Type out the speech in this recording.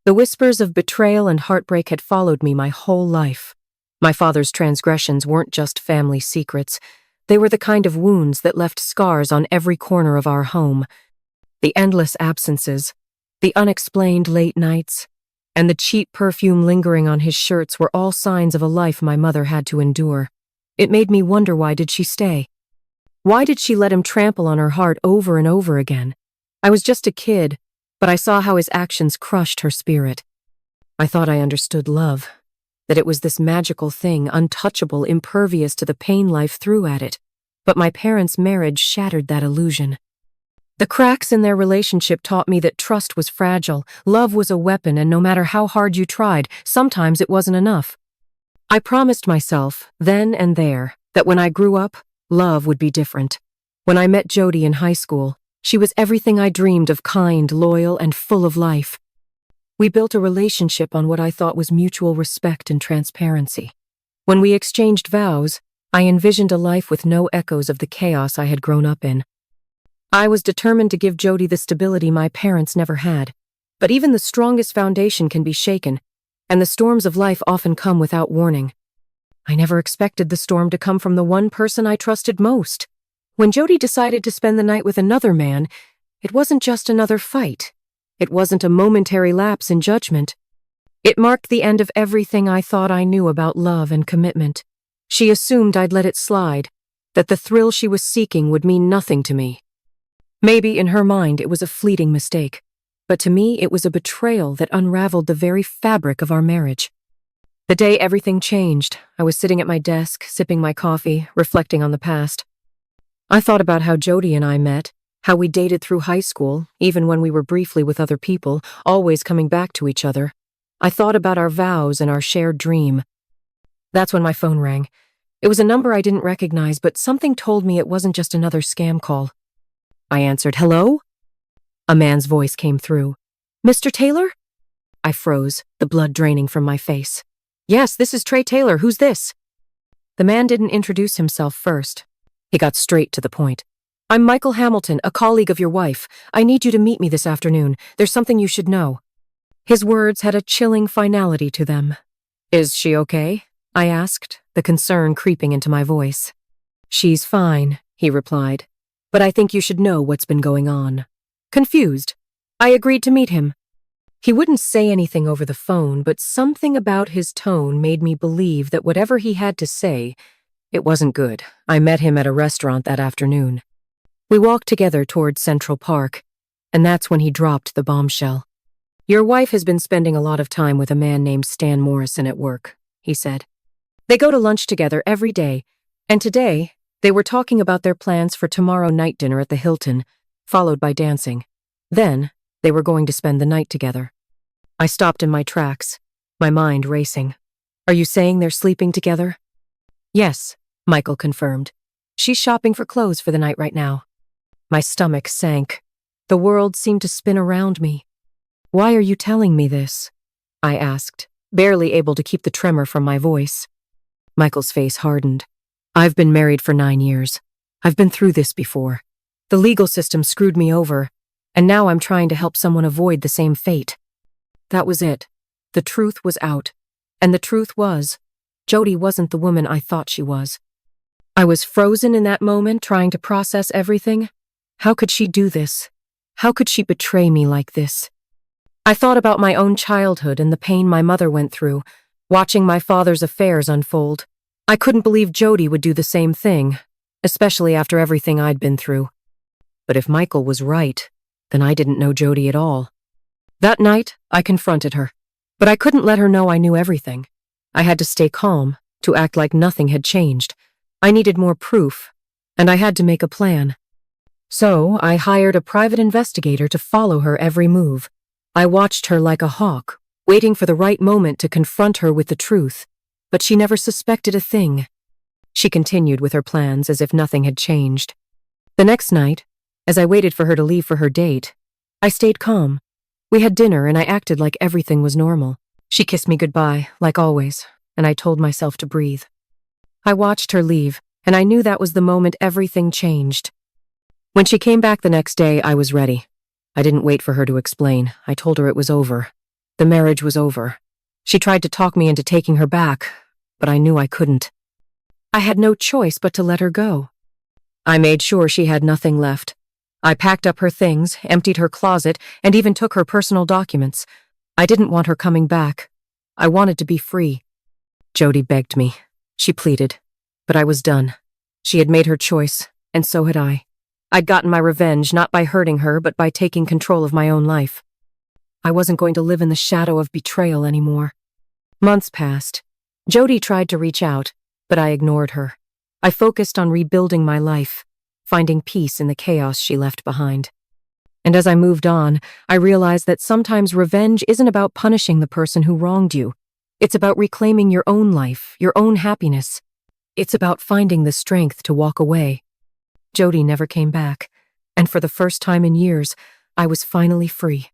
The whispers of betrayal and heartbreak had followed me my whole life. My father's transgressions weren't just family secrets. They were the kind of wounds that left scars on every corner of our home. The endless absences, the unexplained late nights, and the cheap perfume lingering on his shirts were all signs of a life my mother had to endure. It made me wonder, why did she stay? Why did she let him trample on her heart over and over again? I was just a kid, but I saw how his actions crushed her spirit. I thought I understood love, that it was this magical thing, untouchable, impervious to the pain life threw at it. But my parents' marriage shattered that illusion. The cracks in their relationship taught me that trust was fragile, love was a weapon, and no matter how hard you tried, sometimes it wasn't enough. I promised myself, then and there, that when I grew up, love would be different. When I met Jody in high school, she was everything I dreamed of: kind, loyal, and full of life. We built a relationship on what I thought was mutual respect and transparency. When we exchanged vows, I envisioned a life with no echoes of the chaos I had grown up in. I was determined to give Jody the stability my parents never had. But even the strongest foundation can be shaken, and the storms of life often come without warning. I never expected the storm to come from the one person I trusted most. When Jody decided to spend the night with another man, it wasn't just another fight. It wasn't a momentary lapse in judgment. It marked the end of everything I thought I knew about love and commitment. She assumed I'd let it slide, that the thrill she was seeking would mean nothing to me. Maybe in her mind it was a fleeting mistake, but to me it was a betrayal that unraveled the very fabric of our marriage. The day everything changed, I was sitting at my desk, sipping my coffee, reflecting on the past. I thought about how Jody and I met, how we dated through high school, even when we were briefly with other people, always coming back to each other. I thought about our vows and our shared dream. That's when my phone rang. It was a number I didn't recognize, but something told me it wasn't just another scam call. I answered. "Hello?" A man's voice came through. "Mr. Taylor?" I froze, the blood draining from my face. "Yes, this is Trey Taylor. Who's this?" The man didn't introduce himself first. He got straight to the point. "I'm Michael Hamilton, a colleague of your wife. I need you to meet me this afternoon. There's something you should know." His words had a chilling finality to them. "Is she okay?" I asked, the concern creeping into my voice. "She's fine," he replied. "But I think you should know what's been going on." Confused, I agreed to meet him. He wouldn't say anything over the phone, but something about his tone made me believe that whatever he had to say, it wasn't good. I met him at a restaurant that afternoon. We walked together toward Central Park, and that's when he dropped the bombshell. "Your wife has been spending a lot of time with a man named Stan Morrison at work," he said. "They go to lunch together every day, and today, they were talking about their plans for tomorrow night dinner at the Hilton, followed by dancing. Then, they were going to spend the night together." I stopped in my tracks, my mind racing. "Are you saying they're sleeping together?" "Yes," Michael confirmed. "She's shopping for clothes for the night right now." My stomach sank. The world seemed to spin around me. "Why are you telling me this?" I asked, barely able to keep the tremor from my voice. Michael's face hardened. "I've been married for 9 years. I've been through this before. The legal system screwed me over, and now I'm trying to help someone avoid the same fate." That was it. The truth was out. And the truth was, Jody wasn't the woman I thought she was. I was frozen in that moment, trying to process everything. How could she do this? How could she betray me like this? I thought about my own childhood and the pain my mother went through, watching my father's affairs unfold. I couldn't believe Jody would do the same thing, especially after everything I'd been through. But if Michael was right, then I didn't know Jody at all. That night, I confronted her, but I couldn't let her know I knew everything. I had to stay calm, to act like nothing had changed. I needed more proof, and I had to make a plan. So, I hired a private investigator to follow her every move. I watched her like a hawk, waiting for the right moment to confront her with the truth, but she never suspected a thing. She continued with her plans as if nothing had changed. The next night, as I waited for her to leave for her date, I stayed calm. We had dinner and I acted like everything was normal. She kissed me goodbye, like always, and I told myself to breathe. I watched her leave, and I knew that was the moment everything changed. When she came back the next day, I was ready. I didn't wait for her to explain. I told her it was over. The marriage was over. She tried to talk me into taking her back, but I knew I couldn't. I had no choice but to let her go. I made sure she had nothing left. I packed up her things, emptied her closet, and even took her personal documents. I didn't want her coming back. I wanted to be free. Jody begged me. She pleaded. But I was done. She had made her choice, and so had I. I'd gotten my revenge not by hurting her, but by taking control of my own life. I wasn't going to live in the shadow of betrayal anymore. Months passed. Jody tried to reach out, but I ignored her. I focused on rebuilding my life, finding peace in the chaos she left behind. And as I moved on, I realized that sometimes revenge isn't about punishing the person who wronged you. It's about reclaiming your own life, your own happiness. It's about finding the strength to walk away. Jody never came back, and for the first time in years, I was finally free.